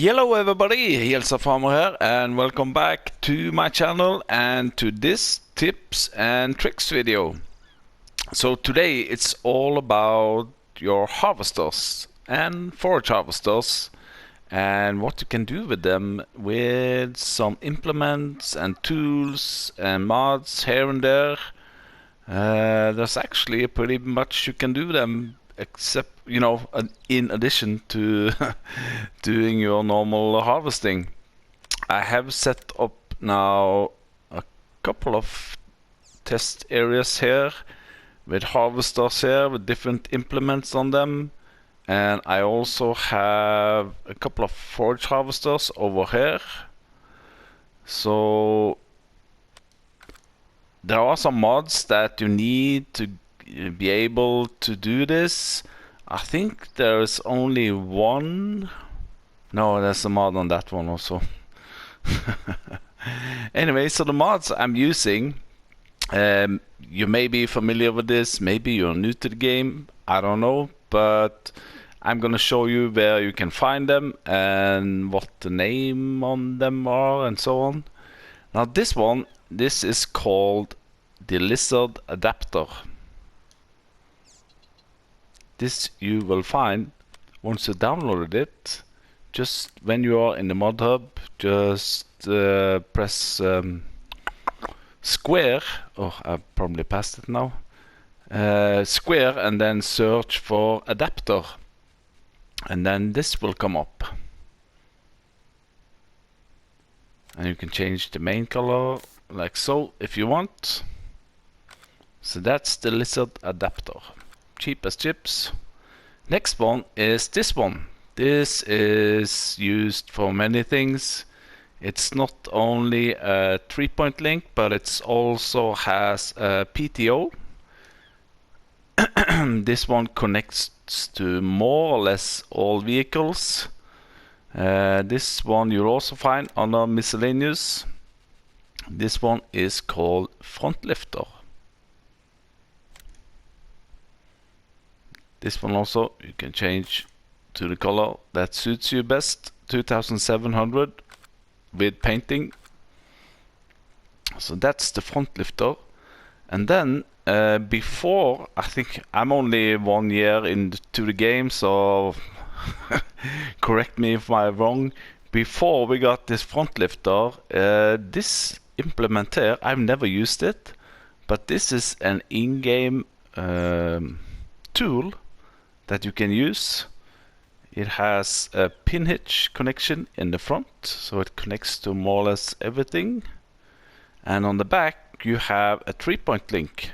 Hello everybody, Jelsa Farmer here and welcome back to my channel and to this tips and tricks video. So today it's all about your harvesters and forage harvesters and what you can do with them with some implements and tools and mods here and there. There's actually pretty much you can do with them, except, in addition to doing your normal harvesting. I have set up now a couple of test areas here with harvesters here with different implements on them, and I also have a couple of forage harvesters over here. So there are some mods that you need to be able to do this. I think there's only one. No, there's a mod on that one also. Anyway, so the mods I'm using, you may be familiar with this, maybe you're new to the game, I don't know, but I'm gonna show you where you can find them and what the name on them are and so on. Now this is called the Lizard Adapter. This you will find once you downloaded it. Just when you are in the mod hub, just press square. Oh, I probably passed it now. Square and then search for adapter, and then this will come up. And you can change the main color like so if you want. So that's the Lizard Adapter. Cheap as chips. Next one is this one. This is used for many things. It's not only a 3-point link, but it also has a PTO. This one connects to more or less all vehicles. This one you'll also find under miscellaneous. This one is called front lifter. This one also you can change to the color that suits you best, 2700 with painting. So that's the front lifter. And then before, I think I'm only 1 year into the game, so correct me if I'm wrong. Before we got this front lifter, this implement here, I've never used it, but this is an in-game tool that you can use. It has a pin hitch connection in the front, so it connects to more or less everything. And on the back you have a 3-point link.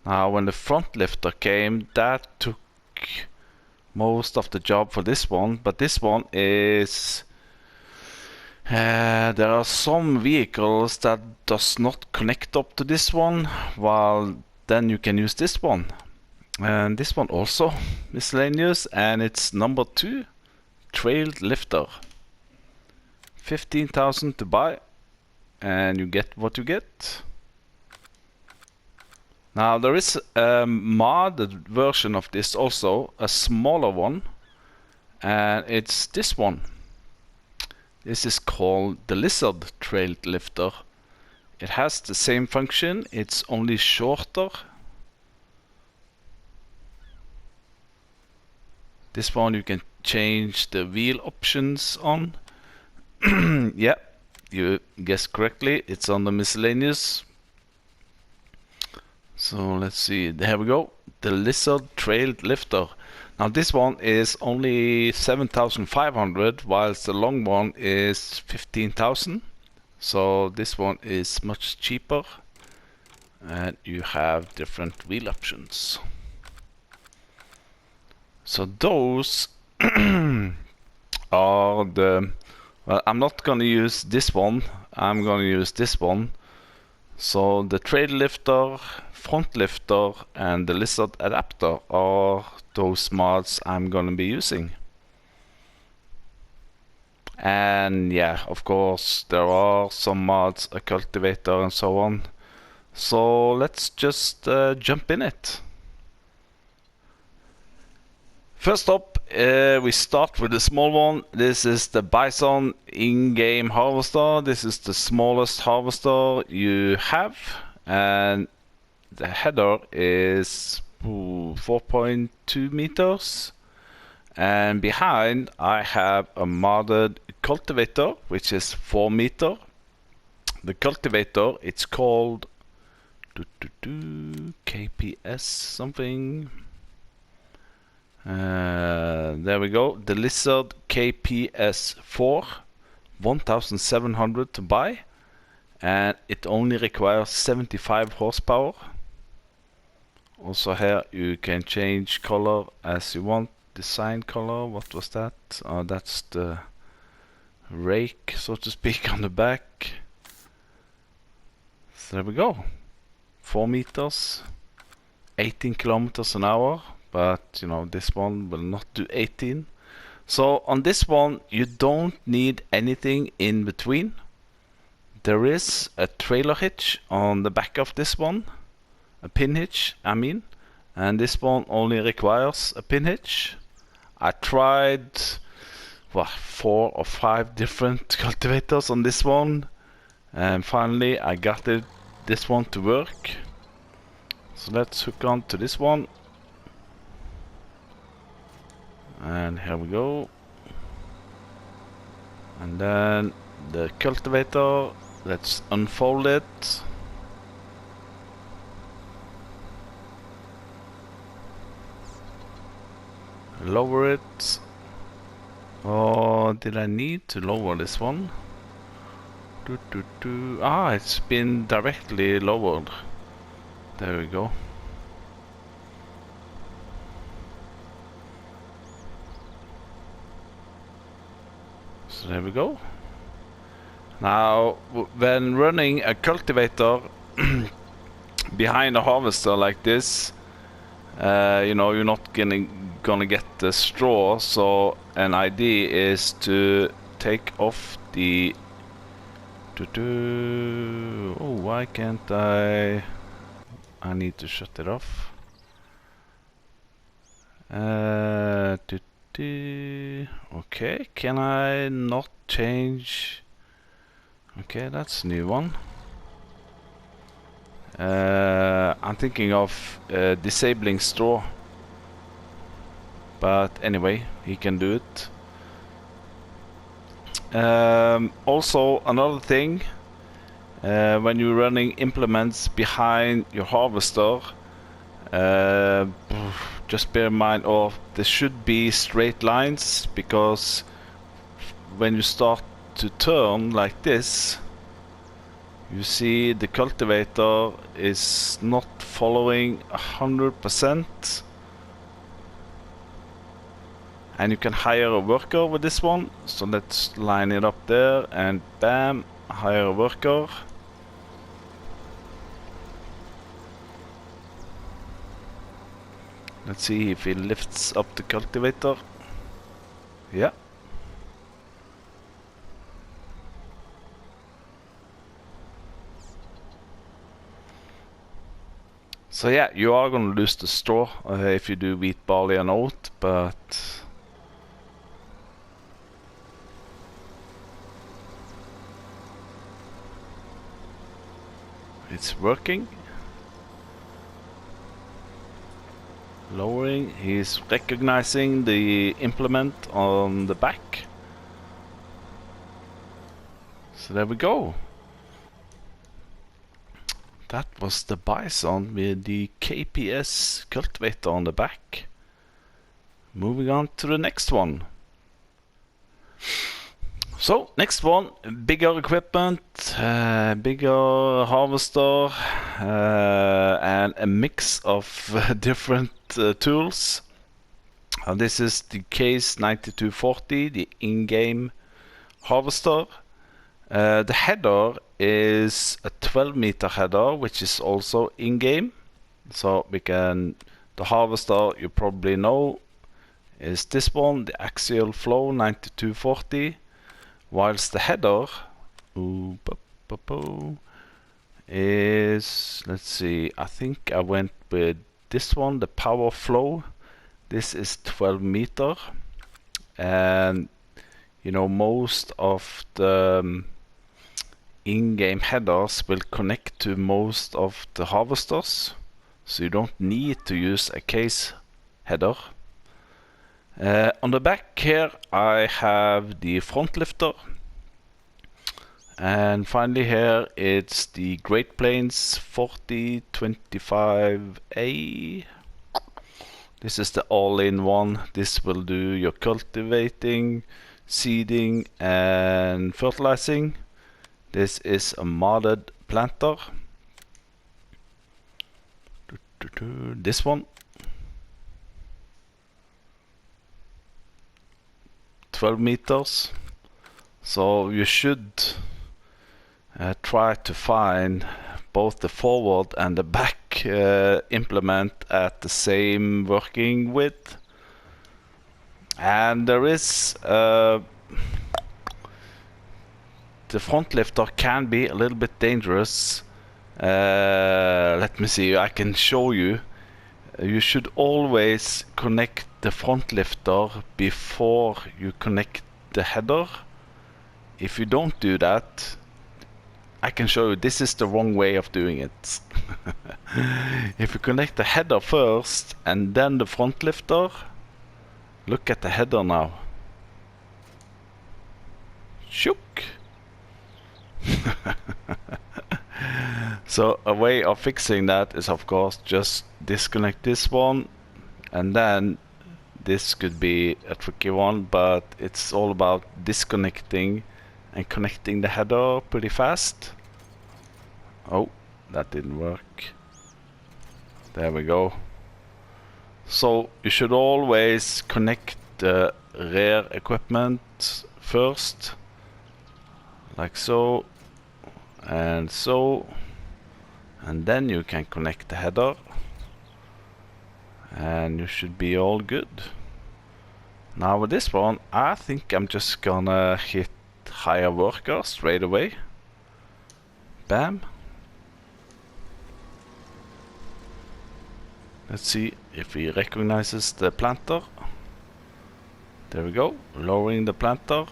Now when the front lifter came, that took most of the job for this one, but this one is there are some vehicles that does not connect up to this one, while then you can use this one. And this one also miscellaneous, and it's number 2 trailed lifter. 15,000 to buy, and you get what you get. Now there is a modded version of this also, a smaller one, and it's this one. This is called the Lizard Trailed Lifter. It has the same function, it's only shorter. This one you can change the wheel options on. Yeah, you guessed correctly, it's on the miscellaneous. So let's see, there we go, the Lizard Trailed Lifter. Now this one is only 7,500, whilst the long one is 15,000. So this one is much cheaper, and you have different wheel options. So those are the... Well, I'm not gonna use this one, I'm gonna use this one. So the trail lifter, front lifter, and the Lizard Adapter are those mods I'm gonna be using. And yeah, of course there are some mods, a cultivator and so on. So let's just jump in it. First up, we start with the small one. This is the Bison in-game harvester. This is the smallest harvester you have, and the header is 4.2 meters. And behind I have a modded cultivator, which is 4 meter. The cultivator, it's called KPS something. There we go. The Lizard KPS4, 1700 to buy, and it only requires 75 horsepower. Also here you can change color as you want. Design color, what was that? That's the rake, so to speak, on the back. So there we go. 4 meters, 18 kilometers an hour. But you know, this one will not do 18. So on this one you don't need anything in between. There is a trailer hitch on the back of this one, a pin hitch I mean, and this one only requires a pin hitch. I tried 4 or 5 different cultivators on this one, and finally I got this one to work. So let's hook on to this one. And here we go. And then the cultivator, let's unfold it. Lower it. Oh, did I need to lower this one? Ah, it's been directly lowered. There we go. So there we go. Now, when running a cultivator behind a harvester like this, you know, you're not gonna get the straw. So an idea is to take off the. Oh, why can't I? I need to shut it off. Okay, can I not change? Okay, that's a new one. I'm thinking of disabling straw, but anyway, he can do it. Also, another thing, when you're running implements behind your harvester, just bear in mind, there should be straight lines, because when you start to turn like this, you see the cultivator is not following 100%. And you can hire a worker with this one. So let's line it up there and bam, hire a worker. Let's see if he lifts up the cultivator. Yeah. So yeah, you are going to lose the straw if you do wheat, barley and oat, but it's working. Lowering, he's recognizing the implement on the back. So there we go. That was the Bison with the KPS cultivator on the back. Moving on to the next one. So, next one, bigger equipment, bigger harvester, and a mix of different tools. This is the Case 9240, the in-game harvester. The header is a 12-meter header, which is also in-game. So we can, the harvester you probably know is this one, the Axial Flow 9240. Whilst the header is, let's see, I think I went with this one, the Power Flow This is 12 meter, and you know, most of the in-game headers will connect to most of the harvesters, so you don't need to use a case header. On the back here I have the front lifter, and finally here it's the Great Plains 4025A. This is the all-in-one. This will do your cultivating, seeding and fertilizing. This is a modded planter. This one, 12 meters. So you should try to find both the forward and the back implement at the same working width. And there is the front lifter can be a little bit dangerous. Let me see, I can show you. You should always connect the front lifter before you connect the header. If you don't do that, I can show you, this is the wrong way of doing it. If you connect the header first and then the front lifter, look at the header now. Shook. So a way of fixing that is of course just disconnect this one, and then this could be a tricky one, but it's all about disconnecting and connecting the header pretty fast. Oh, that didn't work. There we go. So you should always connect the rear equipment first, like so, and then you can connect the header, and you should be all good. Now with this one, I think I'm just gonna hit hire worker straight away. Bam. Let's see if he recognizes the planter. There we go, lowering the planter.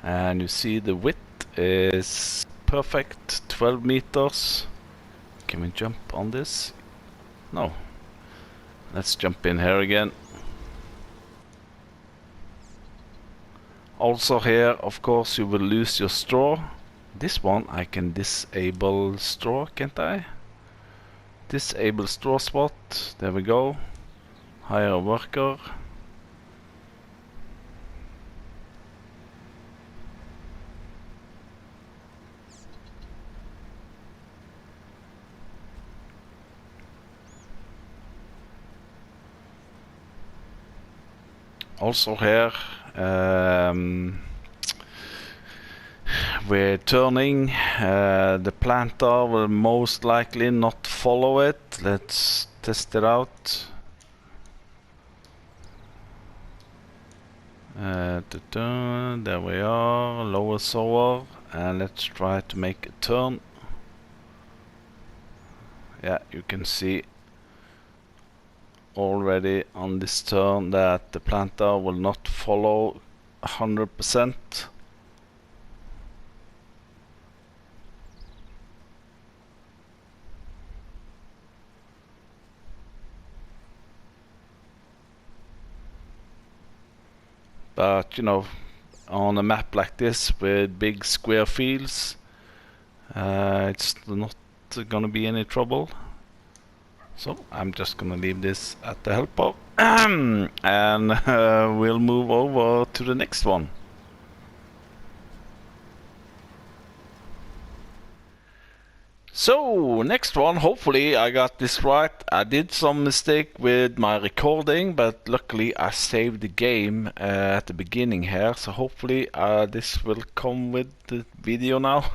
And you see the width is perfect, 12 meters. Can we jump on this? No. Let's jump in here again. Also here, of course, you will lose your straw. This one I can disable straw, can't I? Disable straw spot. There we go. Hire worker. Also here, we're turning, the planter will most likely not follow it. Let's test it out. There we are, lower sower, and let's try to make a turn. Yeah, you can see already on this turn that the planter will not follow 100%. But you know, on a map like this with big square fields, it's not gonna be any trouble. So I'm just gonna leave this at the helper and we'll move over to the next one. So next one, hopefully I got this right. I did some mistake with my recording, but luckily I saved the game at the beginning here, so hopefully this will come with the video now.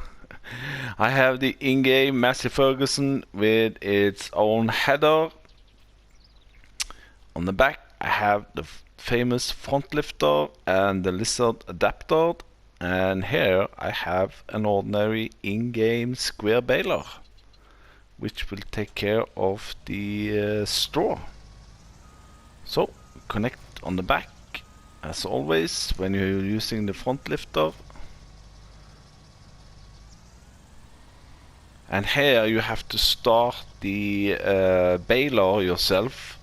I have the in-game Massey Ferguson with its own header. On the back I have the famous front lifter and the lizard adapter, and here I have an ordinary in-game square baler, which will take care of the straw. So connect on the back as always when you're using the front lifter. And here you have to start the baler yourself.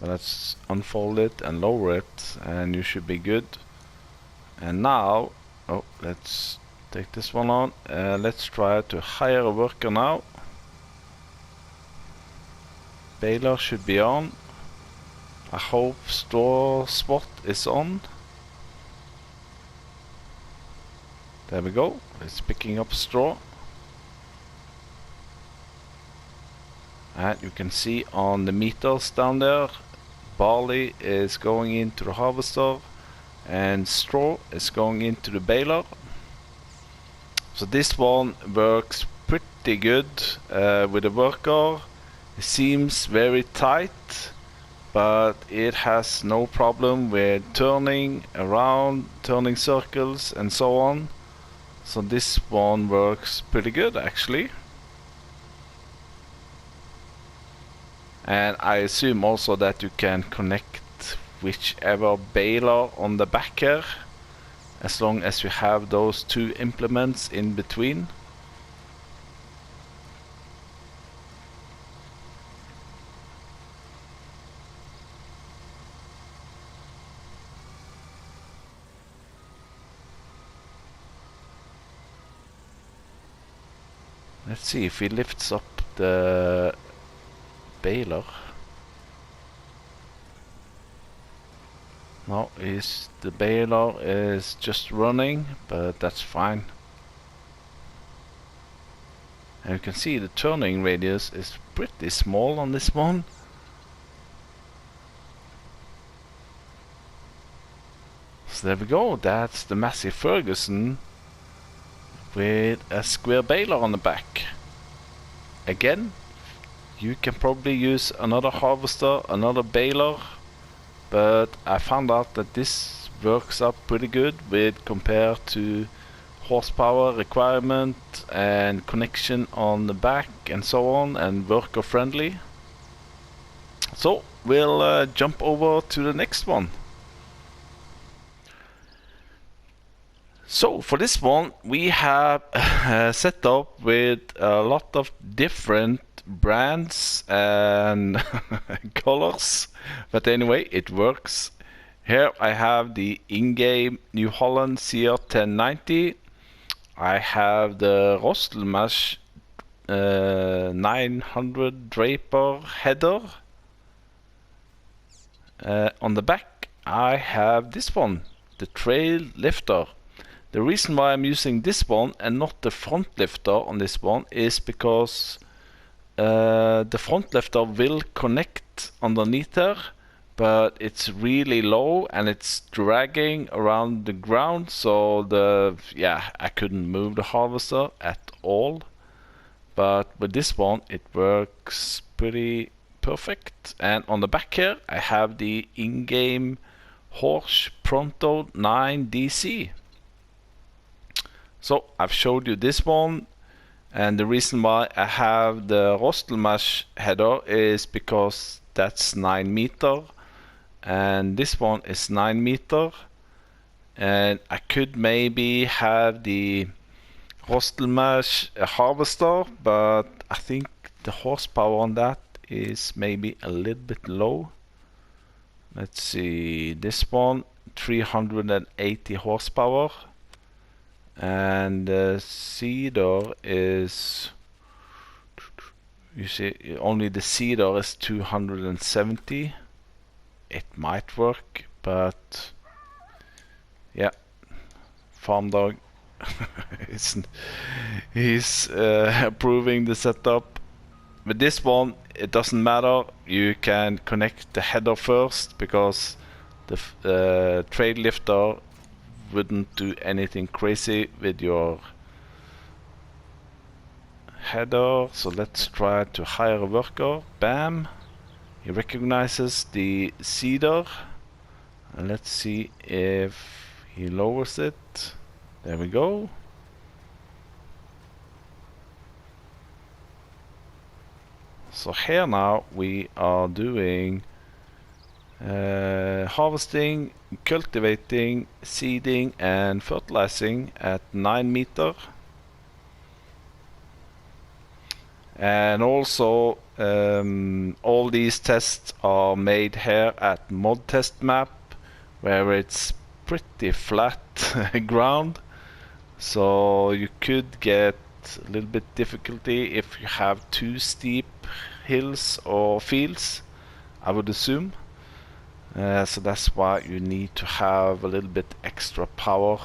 Let's unfold it and lower it, and you should be good. And now, oh, let's take this one on. Let's try to hire a worker now. Baler should be on. I hope straw spot is on. There we go. It's picking up straw. And you can see on the meters down there, barley is going into the harvester and straw is going into the baler. So this one works pretty good with the worker. It seems very tight, but it has no problem with turning around, turning circles and so on. So this one works pretty good actually. And I assume also that you can connect whichever baler on the back here, as long as you have those two implements in between. Let's see if he lifts up the baler. No, the baler is just running, but that's fine. And you can see the turning radius is pretty small on this one. So there we go, that's the massive Ferguson with a square baler on the back. Again, you can probably use another harvester, another baler, but I found out that this works up pretty good with compared to horsepower requirement and connection on the back and so on, and worker friendly. So we'll jump over to the next one. So for this one we have a setup with a lot of different brands and colors, but anyway it works. Here I have the in-game New Holland CR1090. I have the Rostelmash 900 Draper header. On the back I have this one, the trail lifter. The reason why I'm using this one and not the front lifter on this one is because the front lifter will connect underneath there, but it's really low and it's dragging around the ground, so I couldn't move the harvester at all. But with this one it works pretty perfect. And on the back here I have the in-game Horsch Pronto 9 DC. So I've showed you this one, and the reason why I have the Rostelmash header is because that's 9 meter and this one is 9 meter, and I could maybe have the Rostelmash harvester, but I think the horsepower on that is maybe a little bit low. Let's see, this one 380 horsepower. And the cedar is, you see, only the cedar is 270. It might work, but yeah, farm dog he's approving the setup. With this one it doesn't matter, you can connect the header first because the trail lifter wouldn't do anything crazy with your header. So let's try to hire a worker. Bam, he recognizes the cedar, and let's see if he lowers it. There we go. So here now we are doing harvesting, cultivating, seeding and fertilizing at 9 meter. And also all these tests are made here at mod test map, where it's pretty flat ground, so you could get a little bit difficulty if you have too steep hills or fields, I would assume. So that's why you need to have a little bit extra power.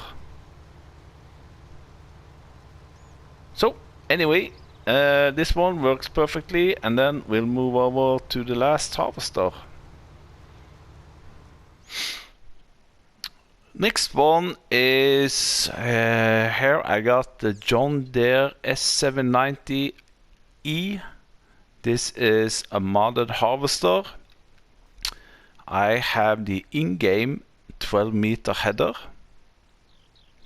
So anyway, this one works perfectly, and then we'll move over to the last harvester. Next one is here I got the John Deere S790E. This is a modded harvester. I have the in-game 12-meter header,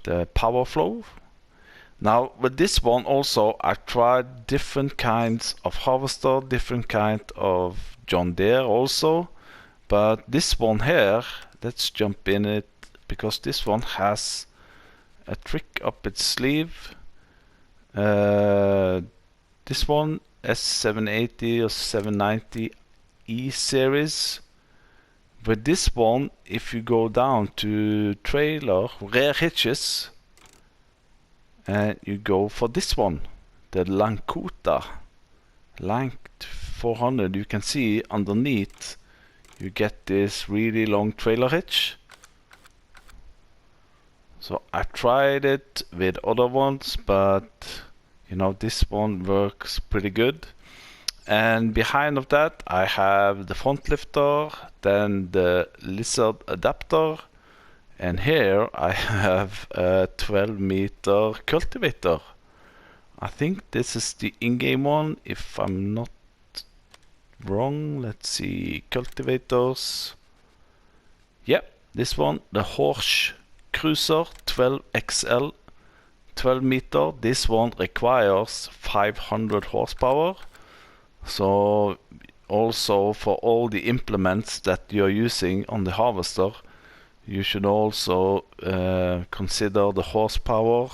the power flow. Now with this one also I tried different kinds of harvester, different kind of John Deere also, but this one here, let's jump in it, because this one has a trick up its sleeve. This one S780 or 790E series. With this one, if you go down to trailer, rear hitches, and you go for this one, the Lankota Lank 400, you can see underneath you get this really long trailer hitch. So I tried it with other ones, but you know, this one works pretty good. And behind of that I have the front lifter, then the lizard adapter, and here I have a 12-meter cultivator. I think this is the in-game one, if I'm not wrong. Let's see, cultivators. Yep, this one, the Horse Cruiser 12XL, 12 meter. This one requires 500 horsepower. So also for all the implements that you're using on the harvester, you should also consider the horsepower.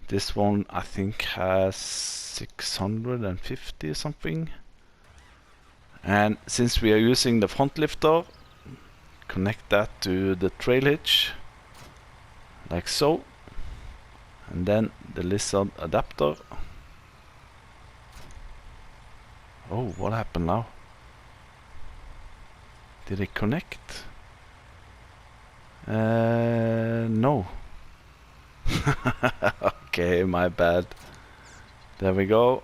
This one I think has 650 something. And since we are using the front lifter, connect that to the trail hitch like so, and then the lizard adapter. Oh, what happened now? Did it connect? No. Okay, my bad. There we go.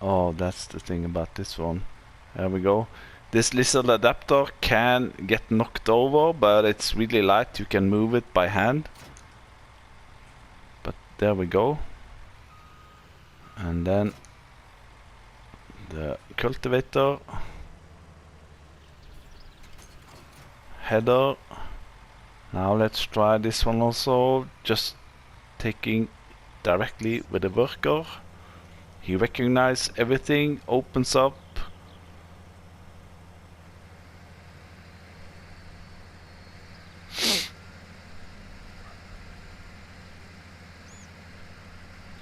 Oh, that's the thing about this one. There we go. This lizard adapter can get knocked over, but it's really light. You can move it by hand. But there we go. And then the cultivator, header. Now let's try this one also, just taking directly with the worker. He recognizes everything, opens up.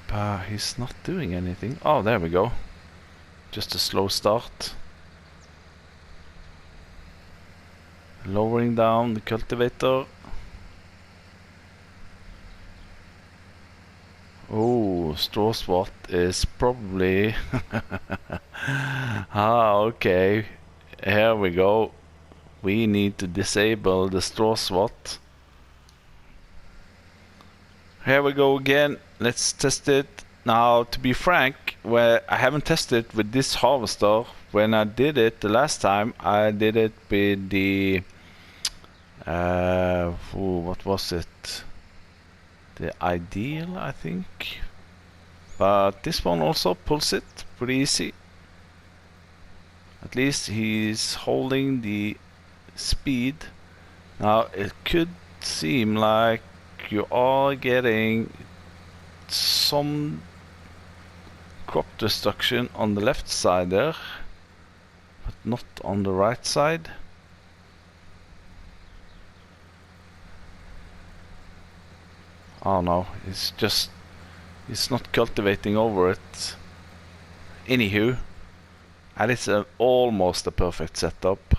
But he's not doing anything. Oh, there we go. Just a slow start. Lowering down the cultivator. Oh, straw swat is probably okay. Here we go. We need to disable the straw swat. Here we go again. Let's test it. Now, to be frank, where I haven't tested with this harvester. When I did it the last time, I did it with the what was it? The Ideal, I think. But this one also pulls it pretty easy. At least he's holding the speed. Now it could seem like you are getting some crop destruction on the left side there. but not on the right side. Oh no, it's not cultivating over it. Anywho, and it's almost a perfect setup.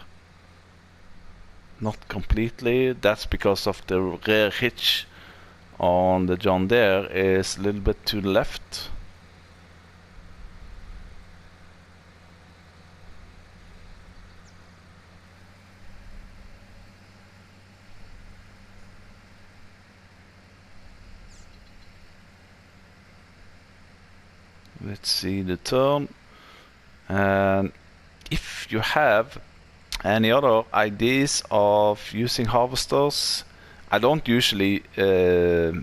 Not completely. That's because of the rear hitch on the John Deere is a little bit to the left. Let's see the turn. And if you have any other ideas of using harvesters, I don't usually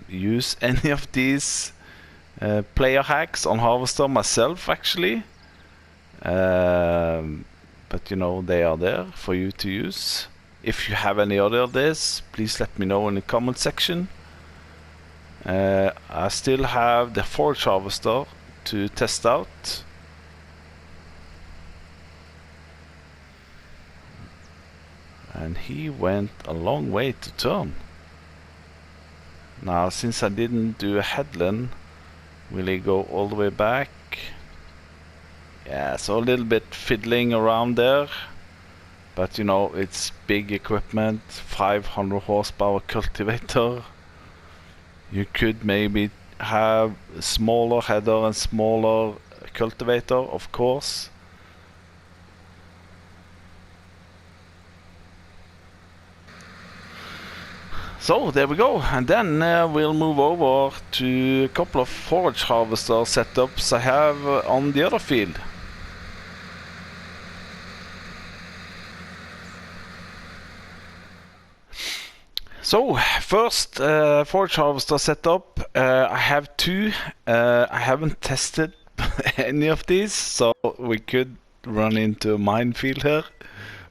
use any of these player hacks on harvester myself actually, but you know, they are there for you to use. If you have any other ideas, please let me know in the comment section. I still have the forage harvester to test out. And he went a long way to turn. Now, since I didn't do a headland, will he go all the way back? Yeah, so a little bit fiddling around there. But you know, it's big equipment, 500 horsepower cultivator. You could maybe have a smaller header and smaller cultivator, of course. So there we go, and then we'll move over to a couple of forage harvester setups I have on the other field. So first forage harvester setup, I have two. I haven't tested any of these, so we could run into a minefield here.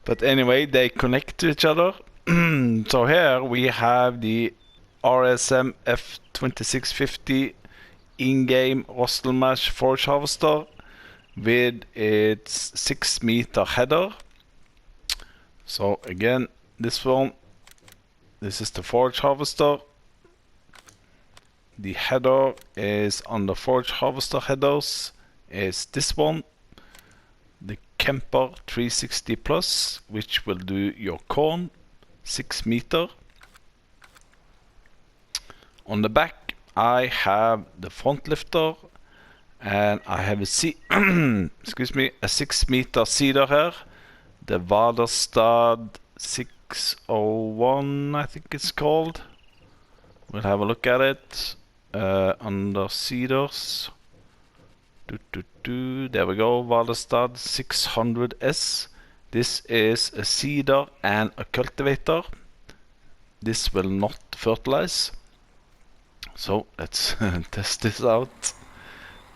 But anyway, they connect to each other. So here we have the RSM F2650 in-game Rostelmash forage harvester with its 6-meter header. So again, this is the forage harvester. The header is on the forage harvester headers is this one, the Kemper 360 Plus, which will do your corn, 6 meter. On the back I have the front lifter, and I have a excuse me, a 6 meter seeder here, the Waderstad 601 I think it's called. We'll have a look at it under seeders. There we go, Waderstad 600S. This is a seeder and a cultivator. This will not fertilize. So let's test this out.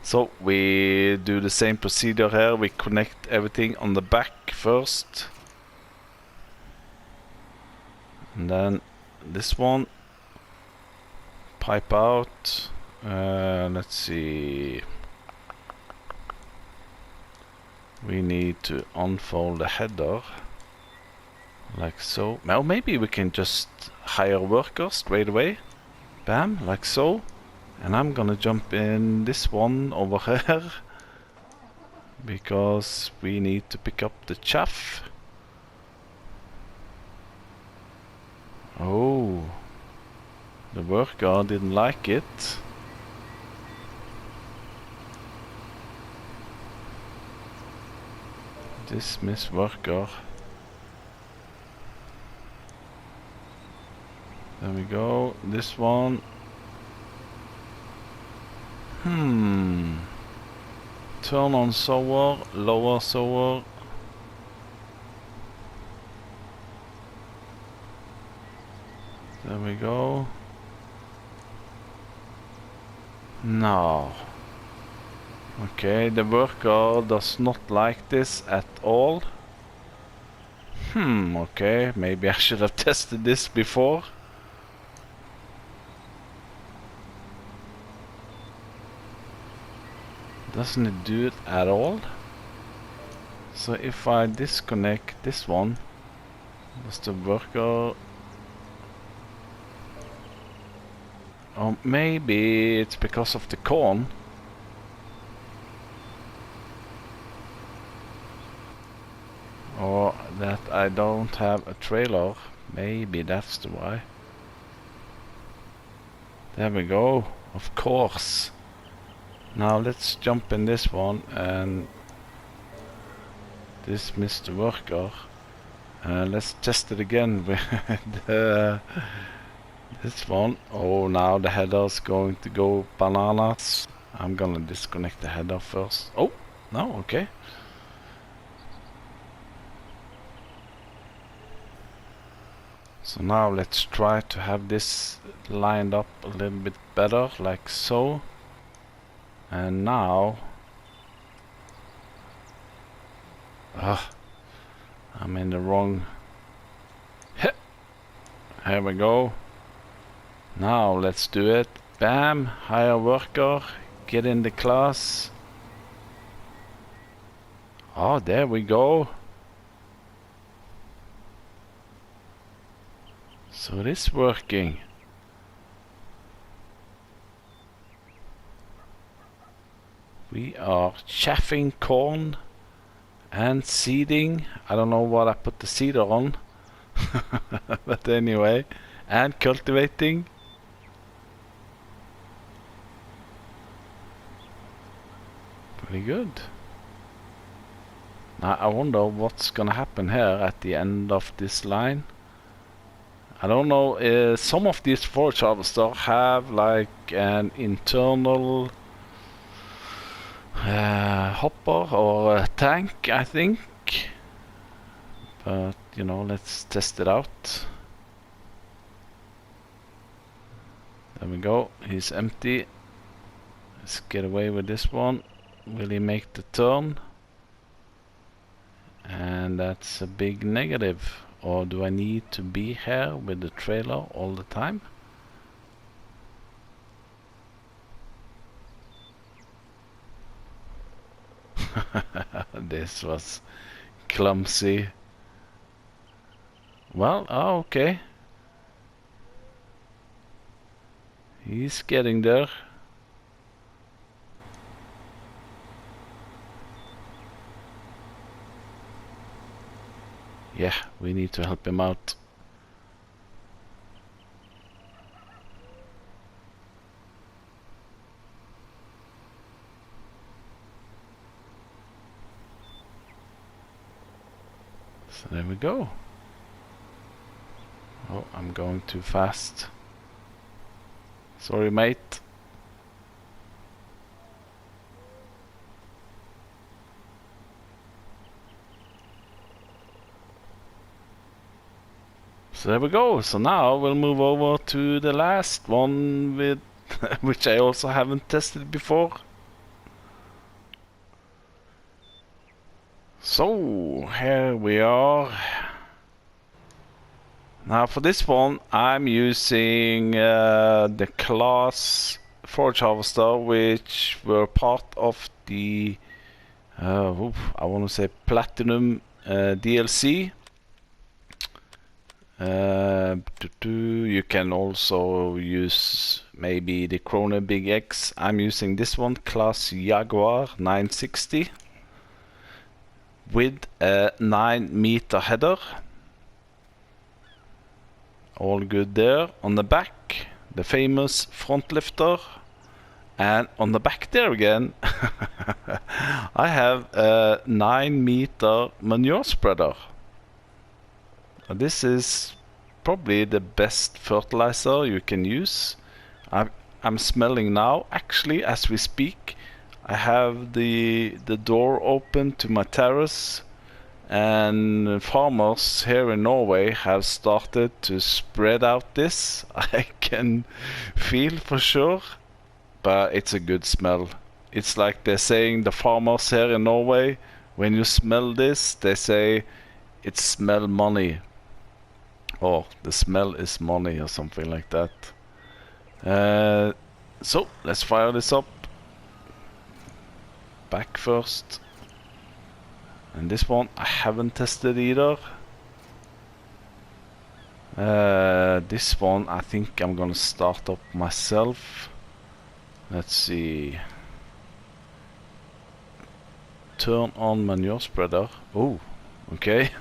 So we do the same procedure here. We connect everything on the back first. And then this one. Pipe out. Let's see. We need to unfold the header like so. Now maybe we can just hire workers straight away. Bam, like so. And I'm gonna jump in this one over here because we need to pick up the chaff. Oh, the worker didn't like it. Dismiss worker. There we go. This one. Turn on sower, lower sower. There we go. No. Okay, the worker does not like this at all. Okay, maybe I should have tested this before. Doesn't it do it at all? So if I disconnect this one, does the worker... Or maybe it's because of the corn. Or that I don't have a trailer. Maybe that's the why. There we go. Of course. Now let's jump in this one and dismiss the worker. Let's test it again with this one. Oh, now the header's going to go bananas. I'm gonna disconnect the header first. Oh, no, okay. So now let's try to have this lined up a little bit better, like so. And now... I'm in the wrong... Here we go. Now let's do it. Bam, hire worker, get in the class. Oh, there we go. So it is working. We are chaffing corn and seeding. I don't know what I put the seeder on. But anyway, and cultivating. Pretty good. Now I wonder what's gonna happen here at the end of this line. I don't know, some of these forage harvesters have like an internal hopper or a tank, I think. But, you know, let's test it out. There we go, he's empty. Let's get away with this one. Will he make the turn? And that's a big negative. Or do I need to be here with the trailer all the time? This was clumsy. Well, oh, okay. He's getting there. Yeah, we need to help him out. So there we go. Oh, I'm going too fast. Sorry, mate. So there we go. So now we'll move over to the last one with which I also haven't tested before. So here we are. Now for this one I'm using the class forage harvester, which were part of the I want to say Platinum DLC. You can also use maybe the Krone Big X. I'm using this one, class Jaguar 960, with a 9-meter header. All good there. On the back, the famous front lifter, and on the back there again I have a 9-meter manure spreader. This is probably the best fertilizer you can use. I'm smelling now, actually, as we speak. I have the door open to my terrace, and farmers here in Norway have started to spread out this. I can feel for sure, but it's a good smell. It's like they're saying, the farmers here in Norway, when you smell this, they say it smell money. Or the smell is money, or something like that. So let's fire this up. Back first. And this one I haven't tested either. This one I think I'm gonna start up myself. Let's see. Turn on manure spreader. Oh, okay.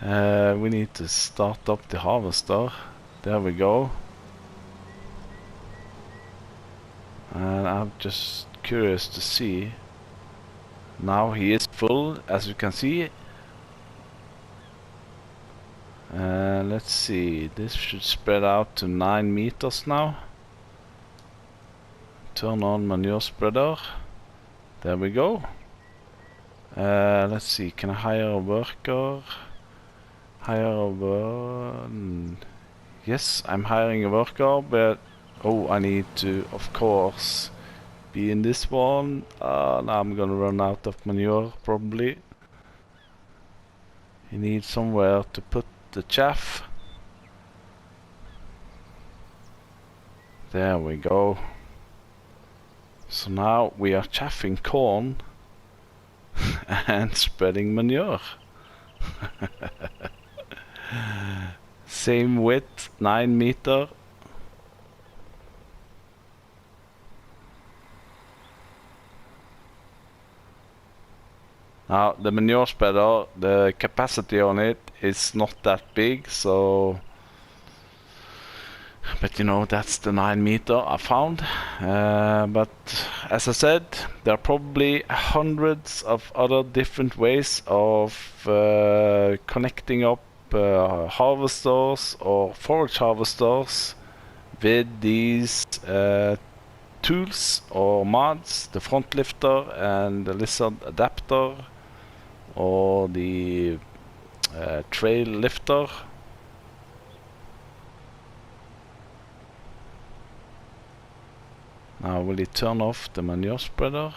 We need to start up the harvester. There we go. And I'm just curious to see. Now he is full, as you can see. Let's see, this should spread out to 9 meters now. Turn on manure spreader. There we go. Let's see, can I hire a worker? Yes, I'm hiring a worker, but oh, I need to, of course, be in this one. Now I'm gonna run out of manure, probably. You need somewhere to put the chaff. There we go. So now we are chaffing corn and spreading manure. Same width, 9 meter. Now the manure spreader, the capacity on it is not that big, so but you know, that's the 9 meter I found. But as I said, there are probably hundreds of other different ways of connecting up harvesters or forage harvesters with these tools or mods, the front lifter and the lizard adapter, or the trail lifter. Now will he turn off the manure spreader?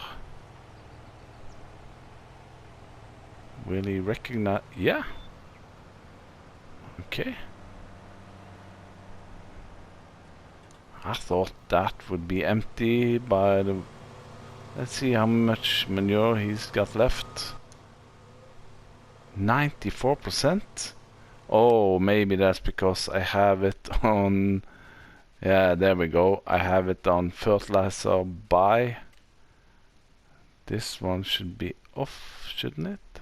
Will he recognize? Yeah. Okay. I thought that would be empty by the... Let's see how much manure he's got left. 94%? Oh, maybe that's because I have it on... Yeah, there we go. I have it on fertilizer buy. This one should be off, shouldn't it?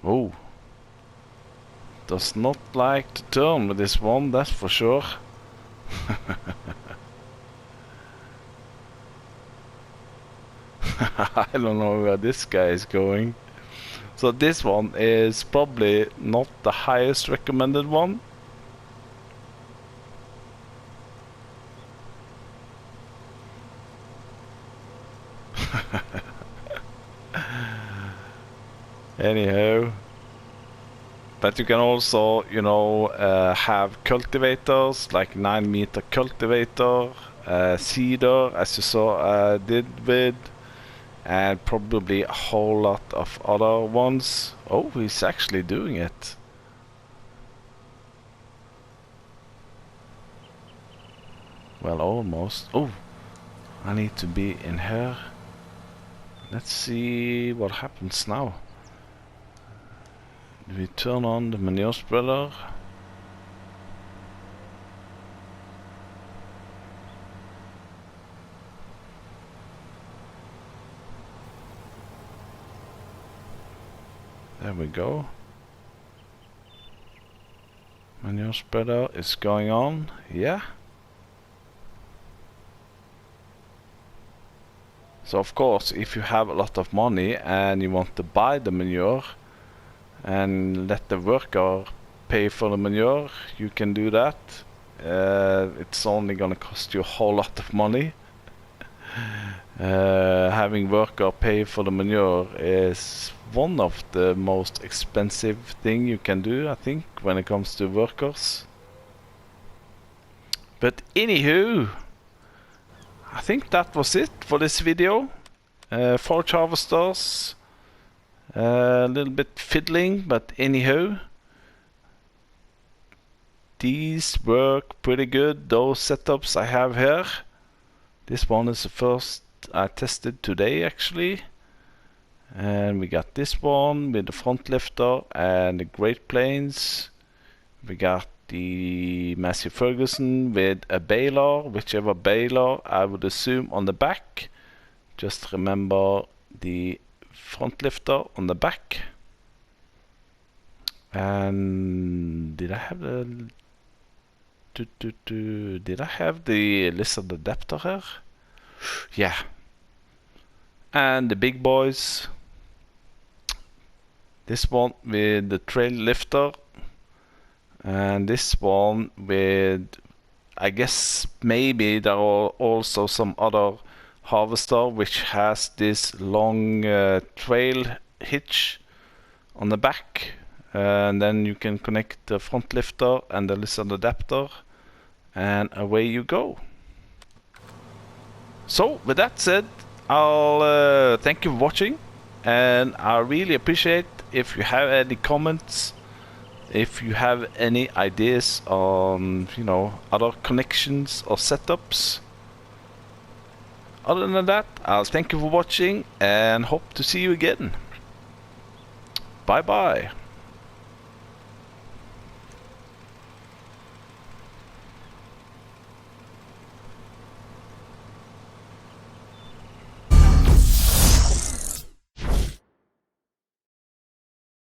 Oh. Does not like to turn with this one, that's for sure. I don't know where this guy is going. So this one is probably not the highest recommended one. Anyhow, but you can also, you know, have cultivators, like 9 meter cultivator, seeder, as you saw I did with, and probably a whole lot of other ones. Oh, he's actually doing it. Well, almost. Oh, I need to be in here. Let's see what happens now. Do we turn on the manure spreader? There we go. Manure spreader is going on. Yeah. So of course, if you have a lot of money and you want to buy the manure and let the worker pay for the manure, you can do that. It's only gonna cost you a whole lot of money. Having worker pay for the manure is one of the most expensive thing you can do, I think, when it comes to workers. But anywho, I think that was it for this video. Forage harvesters, a little bit fiddling, but anyhow, these work pretty good, those setups I have here. This one is the first I tested today, actually. And we got this one with the front lifter and the Great Plains. We got the massive Ferguson with a baler, whichever baler I would assume on the back. Just remember the front lifter on the back. And did I have the did I have the lizard adapter here? Yeah. And the big boys. This one with the trail lifter, and this one with, I guess maybe there are also some other harvester which has this long trail hitch on the back, and then you can connect the front lifter and the lizard adapter, and away you go. So with that said, I'll thank you for watching, and I really appreciate if you have any comments, if you have any ideas on, you know, other connections or setups. Other than that, I'll thank you for watching and hope to see you again. Bye bye.